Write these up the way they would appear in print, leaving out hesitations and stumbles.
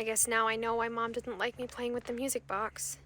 I guess now I know why Mom didn't like me playing with the music box.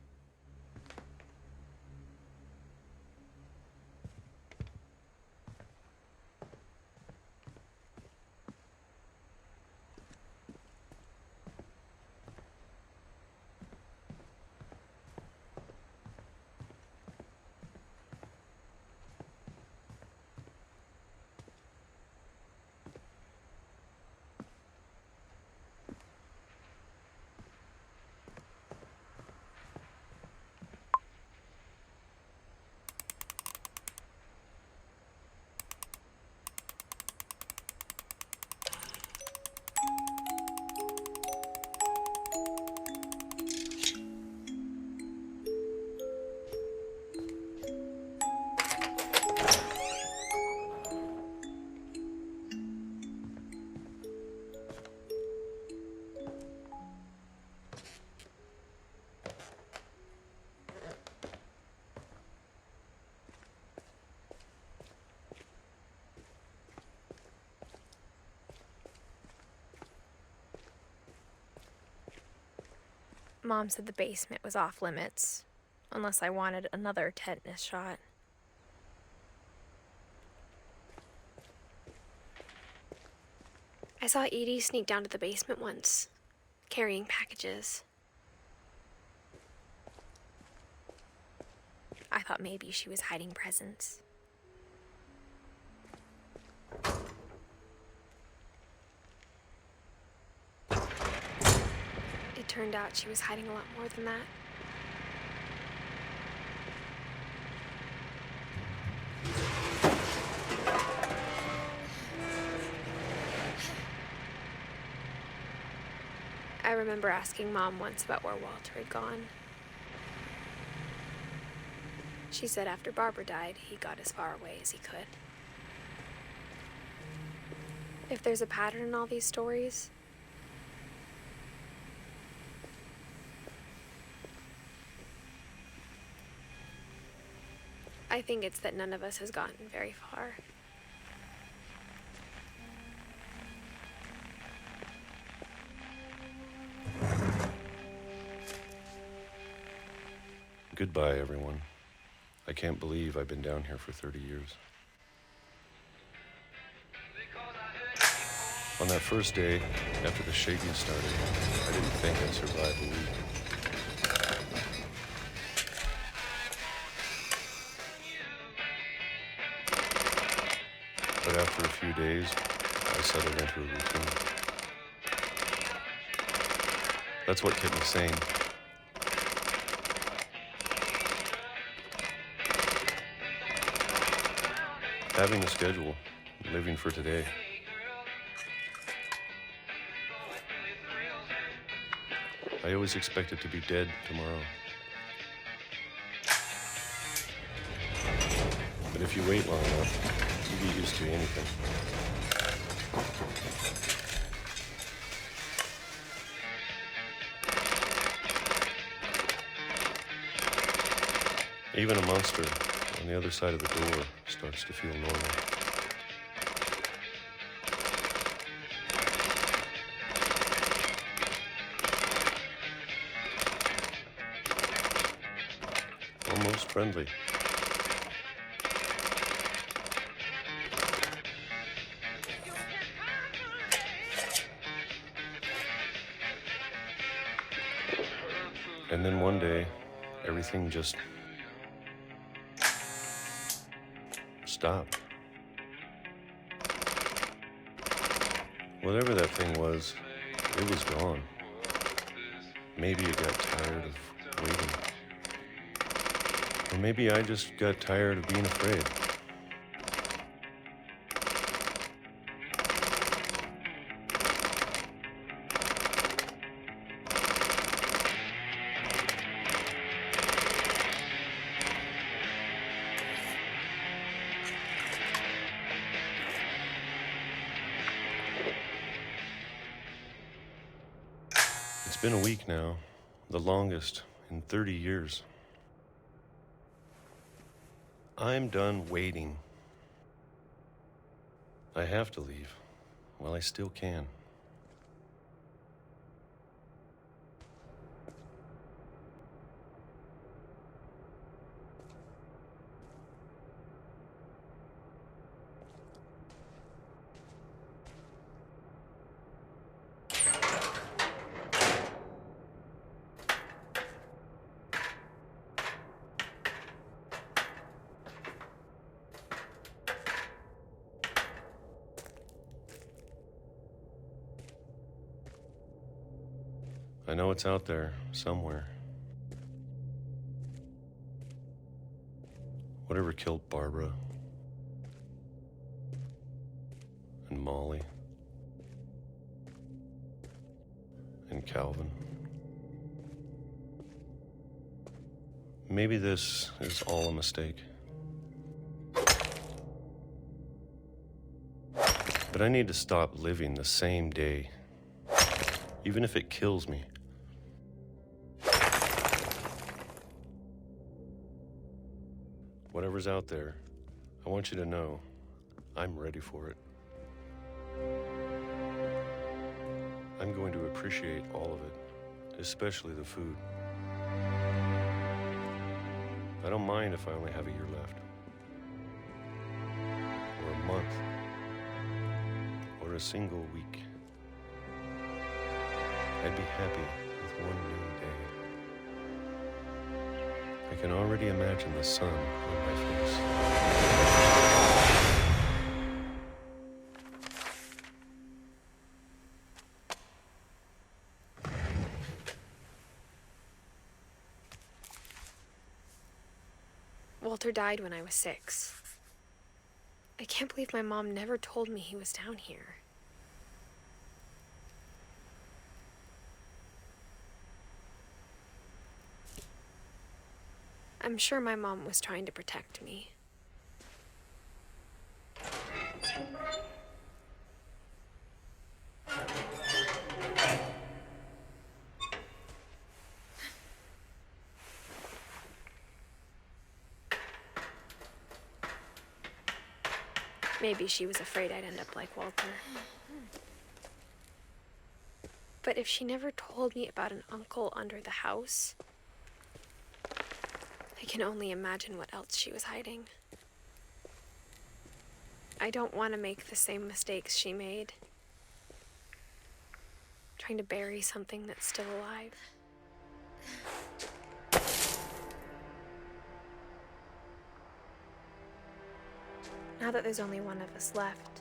Mom said the basement was off limits, unless I wanted another tetanus shot. I saw Edie sneak down to the basement once, carrying packages. I thought maybe she was hiding presents. It turned out she was hiding a lot more than that. I remember asking Mom once about where Walter had gone. She said after Barbara died, he got as far away as he could. If there's a pattern in all these stories, I think it's that none of us has gotten very far. Goodbye, everyone. I can't believe I've been down here for 30 years. On that first day, after the shaking started, I didn't think I'd survive a week. But after a few days, I settled into a routine. That's what kept me sane. Having a schedule, living for today. I always expected to be dead tomorrow. But if you wait long enough, you get used to anything. Even a monster on the other side of the door starts to feel normal. Almost friendly. And then one day, everything just stopped. Whatever that thing was, it was gone. Maybe it got tired of waiting. Or maybe I just got tired of being afraid. It's been a week now, the longest in 30 years. I'm done waiting. I have to leave while I still can. I know it's out there, somewhere. Whatever killed Barbara and Molly and Calvin. Maybe this is all a mistake. But I need to stop living the same day, even if it kills me. Whatever's out there, I want you to know I'm ready for it. I'm going to appreciate all of it, especially the food. I don't mind if I only have a year left, or a month, or a single week. I'd be happy with one new day. I can already imagine the sun on my face. Walter died when I was 6. I can't believe my mom never told me he was down here. I'm sure my mom was trying to protect me. Maybe she was afraid I'd end up like Walter. But if she never told me about an uncle under the house, I can only imagine what else she was hiding. I don't want to make the same mistakes she made. Trying to bury something that's still alive. Now that there's only one of us left,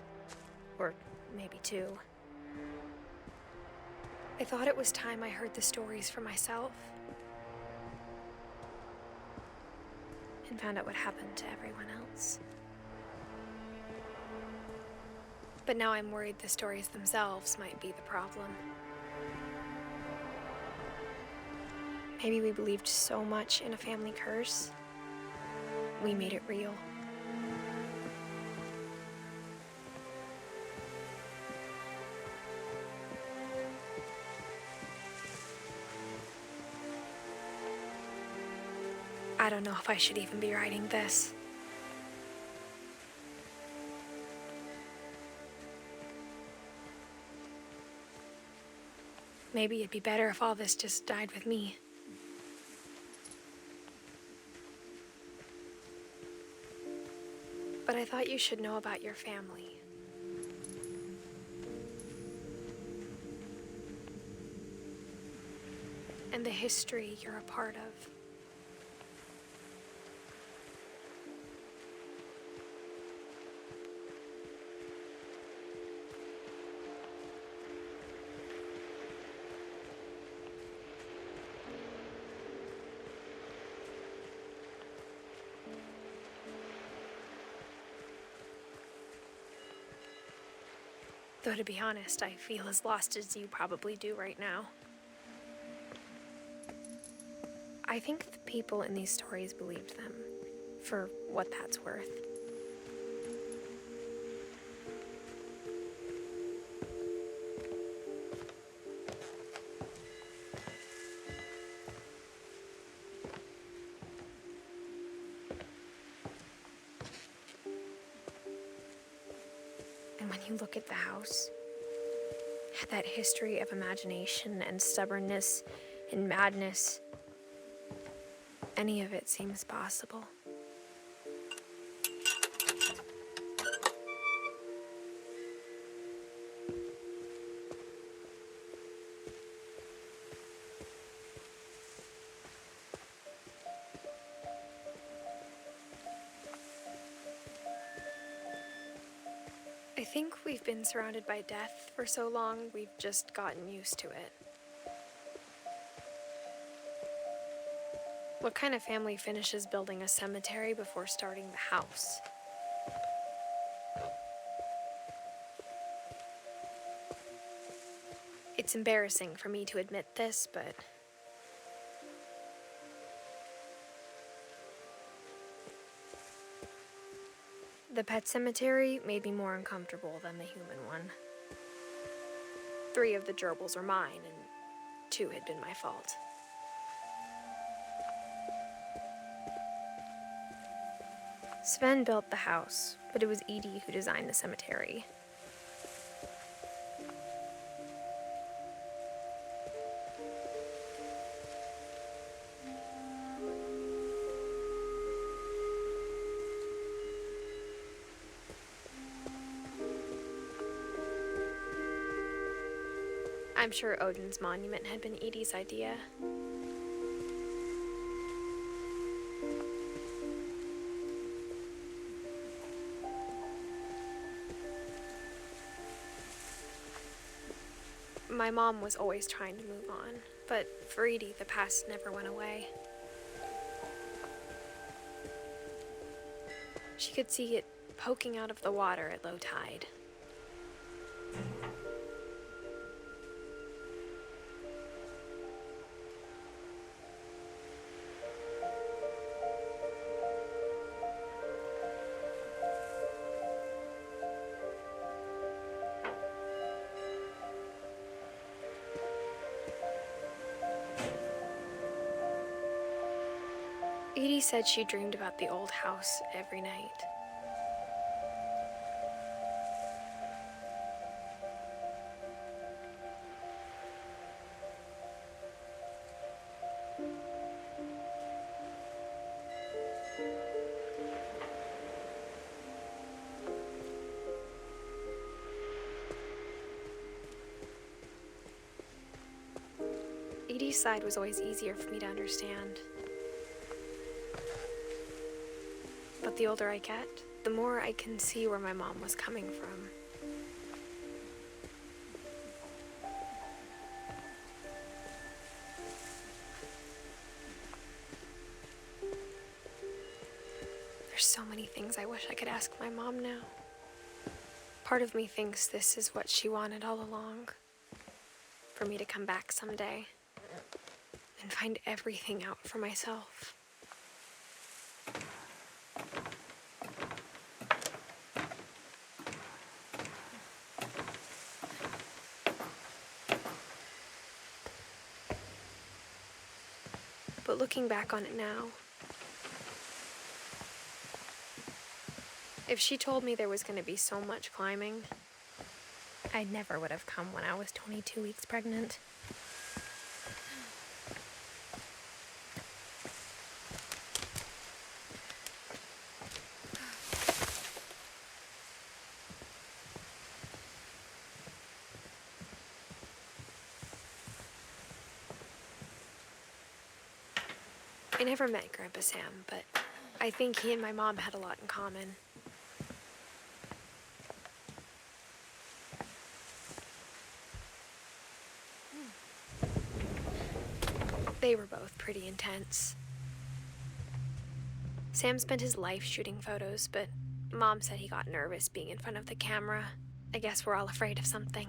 or maybe 2, I thought it was time I heard the stories for myself and found out what happened to everyone else. But now I'm worried the stories themselves might be the problem. Maybe we believed so much in a family curse, we made it real. I don't know if I should even be writing this. Maybe it'd be better if all this just died with me. But I thought you should know about your family. And the history you're a part of. Though to be honest, I feel as lost as you probably do right now. I think the people in these stories believed them, for what that's worth. And when you look at the house, that history of imagination and stubbornness and madness, any of it seems possible. I think we've been surrounded by death for so long, we've just gotten used to it. What kind of family finishes building a cemetery before starting the house? It's embarrassing for me to admit this, but the pet cemetery made me more uncomfortable than the human one. 3 of the gerbils are mine, and 2 had been my fault. Sven built the house, but it was Edie who designed the cemetery. I'm sure Odin's monument had been Edie's idea. My mom was always trying to move on, but for Edie, the past never went away. She could see it poking out of the water at low tide. Edie said she dreamed about the old house every night. Edie's side was always easier for me to understand. But the older I get, the more I can see where my mom was coming from. There's so many things I wish I could ask my mom now. Part of me thinks this is what she wanted all along. For me to come back someday and find everything out for myself. But looking back on it now, if she told me there was going to be so much climbing, I never would have come when I was 22 weeks pregnant. I never met Grandpa Sam, but I think he and my mom had a lot in common. They were both pretty intense. Sam spent his life shooting photos, but Mom said he got nervous being in front of the camera. I guess we're all afraid of something.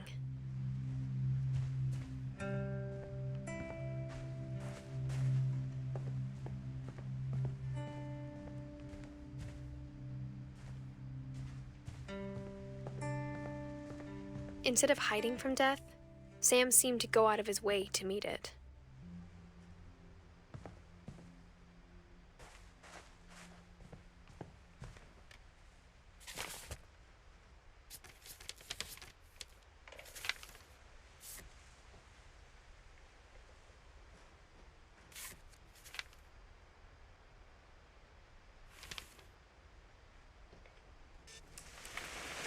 Instead of hiding from death, Sam seemed to go out of his way to meet it.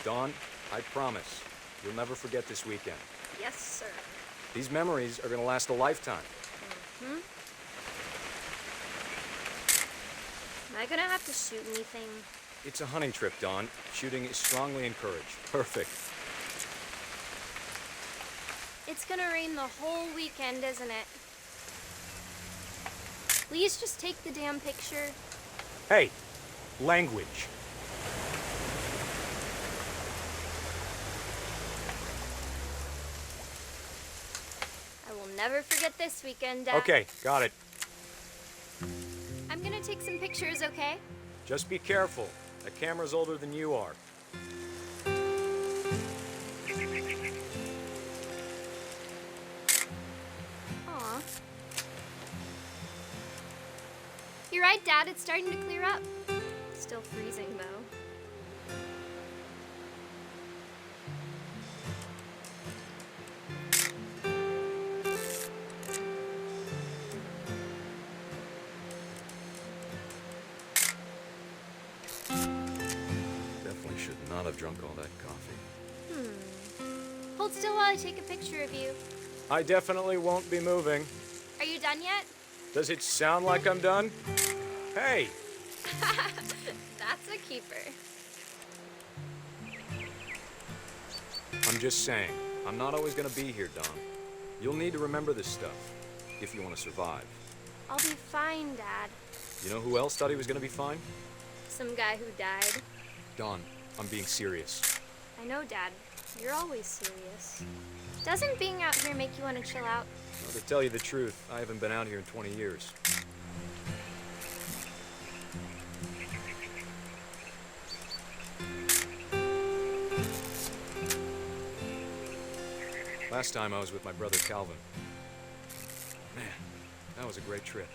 Dawn, I promise, you'll never forget this weekend. Yes, sir. These memories are gonna last a lifetime. Am I gonna have to shoot anything? It's a hunting trip, Dawn. Shooting is strongly encouraged. Perfect. It's gonna rain the whole weekend, isn't it? Please just take the damn picture. Hey, language. I will never forget this weekend, Dad. Okay, got it. I'm gonna take some pictures, okay? Just be careful. The camera's older than you are. Aw. You're right, Dad. It's starting to clear up. Still freezing, though. Definitely should not have drunk all that coffee. Hold still while I take a picture of you. I definitely won't be moving. Are you done yet? Does it sound like I'm done? Hey! That's a keeper. I'm just saying, I'm not always gonna be here, Don. You'll need to remember this stuff, if you want to survive. I'll be fine, Dad. You know who else thought he was gonna be fine? Some guy who died. Don, I'm being serious. I know, Dad. You're always serious. Doesn't being out here make you want to chill out? Well, to tell you the truth, I haven't been out here in 20 years. Last time I was with my brother Calvin. Man, that was a great trip.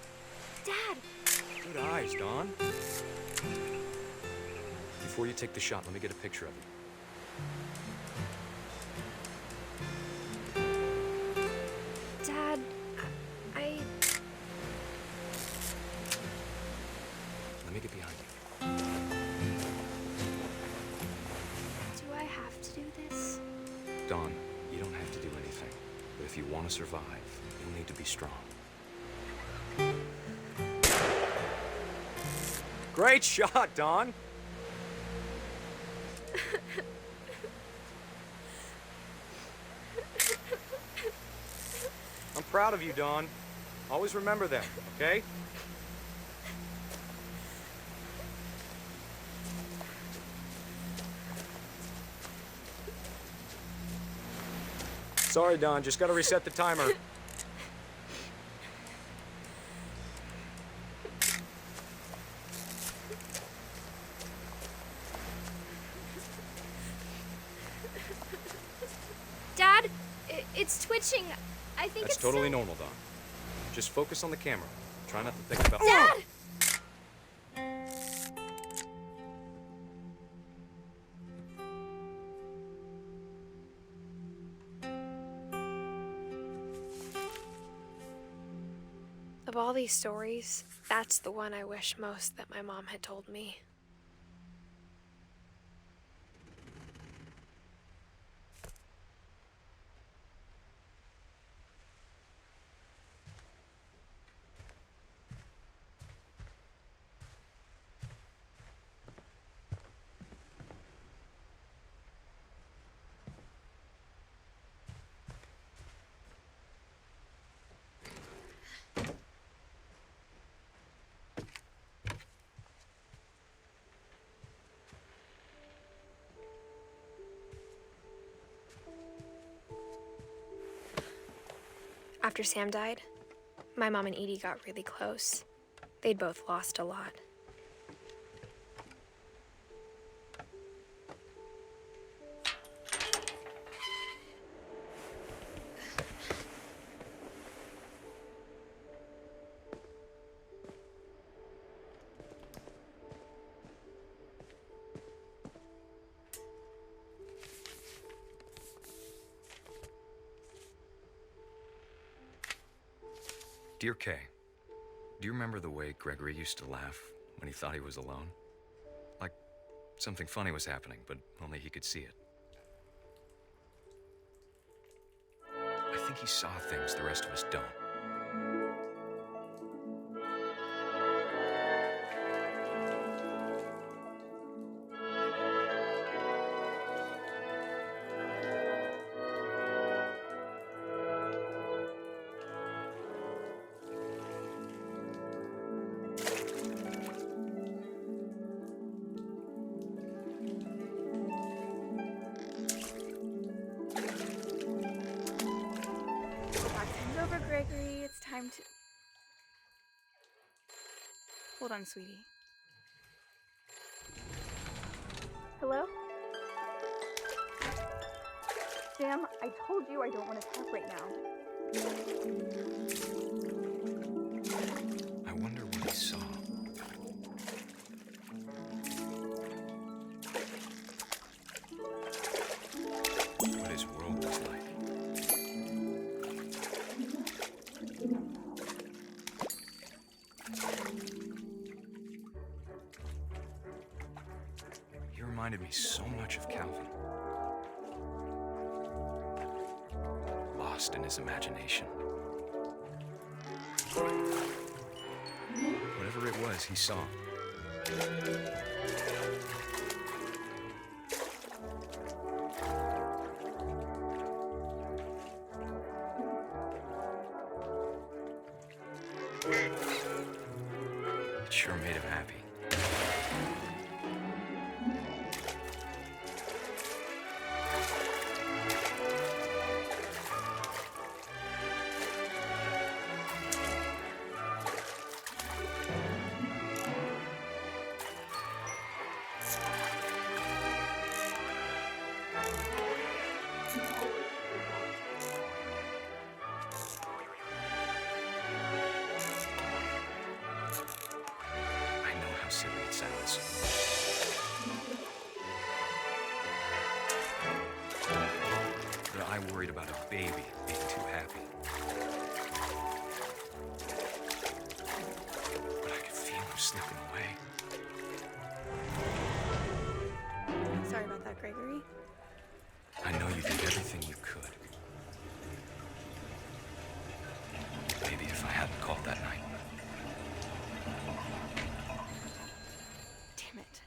Dad! Good eyes, Don. Before you take the shot, let me get a picture of you. Dad, I... Let me get behind you. Do I have to do this? Don, you don't have to do anything. But if you want to survive, you'll need to be strong. Great shot, Don! I'm proud of you, Don. Always remember that, okay? Sorry, Don. Just gotta reset the timer. Dad, it's twitching. I think That's it's totally normal, Don. Just focus on the camera. Try not to think about... Dad! Of all these stories, that's the one I wish most that my mom had told me. After Sam died, my mom and Edie got really close. They'd both lost a lot. Dear Kay, do you remember the way Gregory used to laugh when he thought he was alone? Like something funny was happening, but only he could see it. I think he saw things the rest of us don't. Gregory, it's time to... Hold on, sweetie. Hello? Sam, I told you I don't want to talk right now. I wonder what he saw. What his world was like. He reminded me so much of Calvin. Lost in his imagination. Whatever it was, he saw. It sure made him happy. I know how silly it sounds. But I worried about a baby being too happy. But I could feel him slipping away. Sorry about that, Gregory. I know you did everything you could. Maybe if I hadn't called that night. Damn it.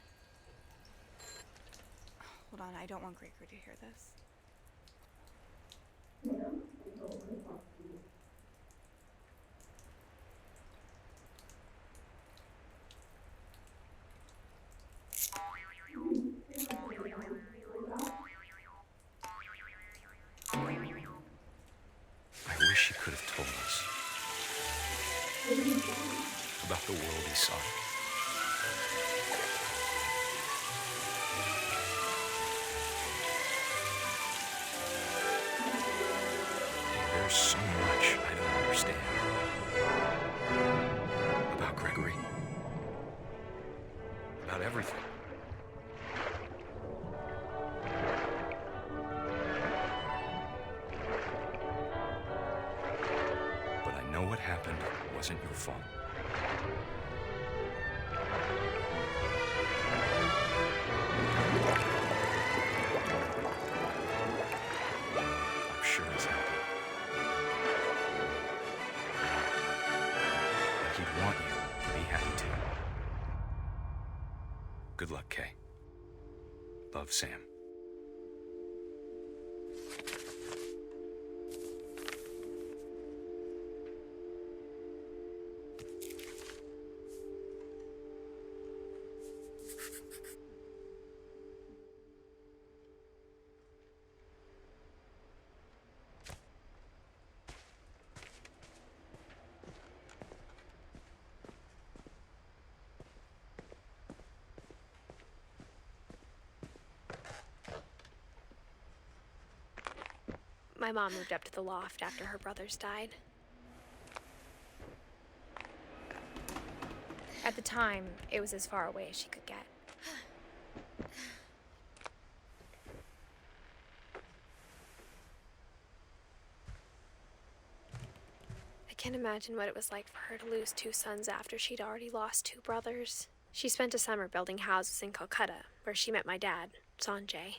Hold on, I don't want Gregory to hear this. I wish he could have told us about the world he saw. There's so much I don't understand about Gregory, about everything. But I know what happened wasn't your fault. I'm sure he's happy. But he'd want you to be happy too. Good luck, Kay. Love, Sam. My mom moved up to the loft after her brothers died. At the time, it was as far away as she could get. I can't imagine what it was like for her to lose 2 sons after she'd already lost 2 brothers. She spent a summer building houses in Calcutta, where she met my dad, Sanjay.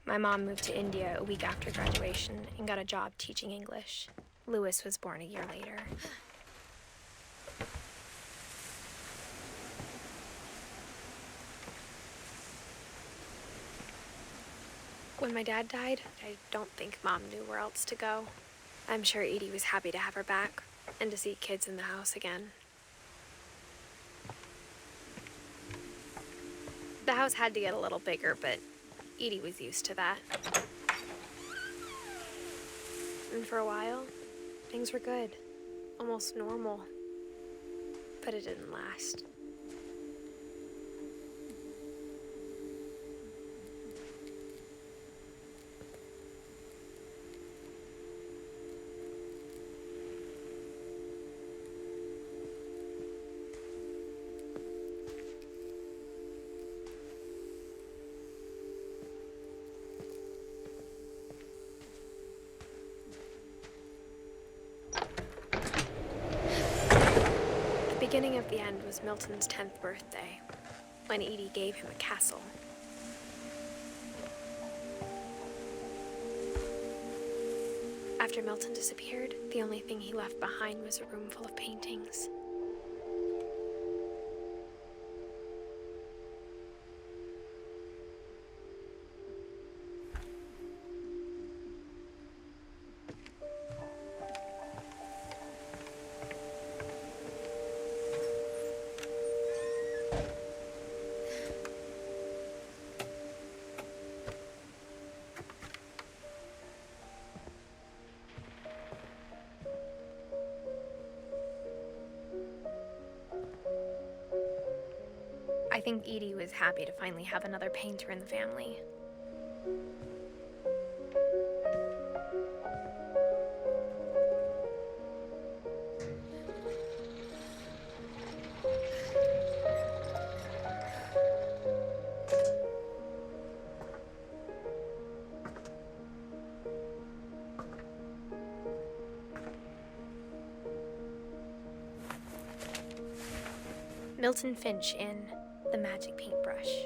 My mom moved to India a week after graduation and got a job teaching English. Louis was born a year later. When my dad died, I don't think Mom knew where else to go. I'm sure Edie was happy to have her back and to see kids in the house again. The house had to get a little bigger, but Edie was used to that. And for a while, things were good. Almost normal. But it didn't last. The beginning of the end was Milton's 10th birthday, when Edie gave him a castle. After Milton disappeared, the only thing he left behind was a room full of paintings. I think Edie was happy to finally have another painter in the family. Milton Finch in The Magic Paintbrush.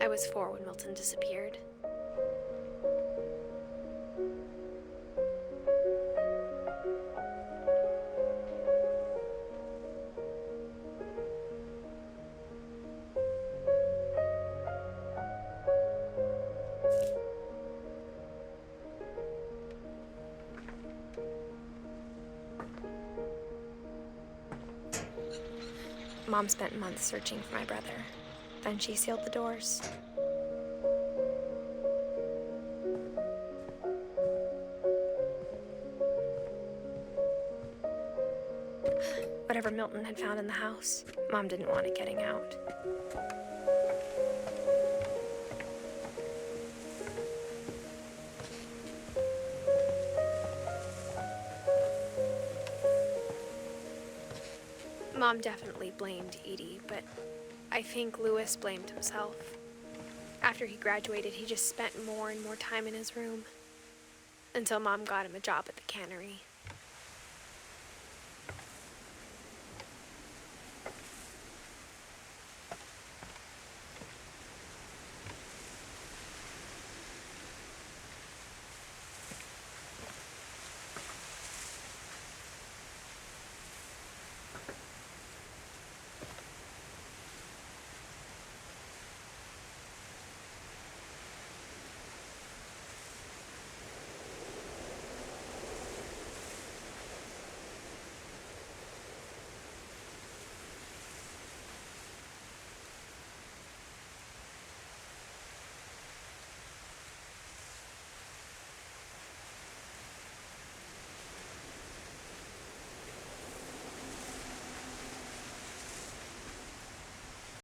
I was 4 when Milton disappeared. Mom spent months searching for my brother. Then she sealed the doors. Whatever Milton had found in the house, Mom didn't want it getting out. Mom definitely blamed Edie, but I think Louis blamed himself. After he graduated, he just spent more and more time in his room. Until Mom got him a job at the cannery.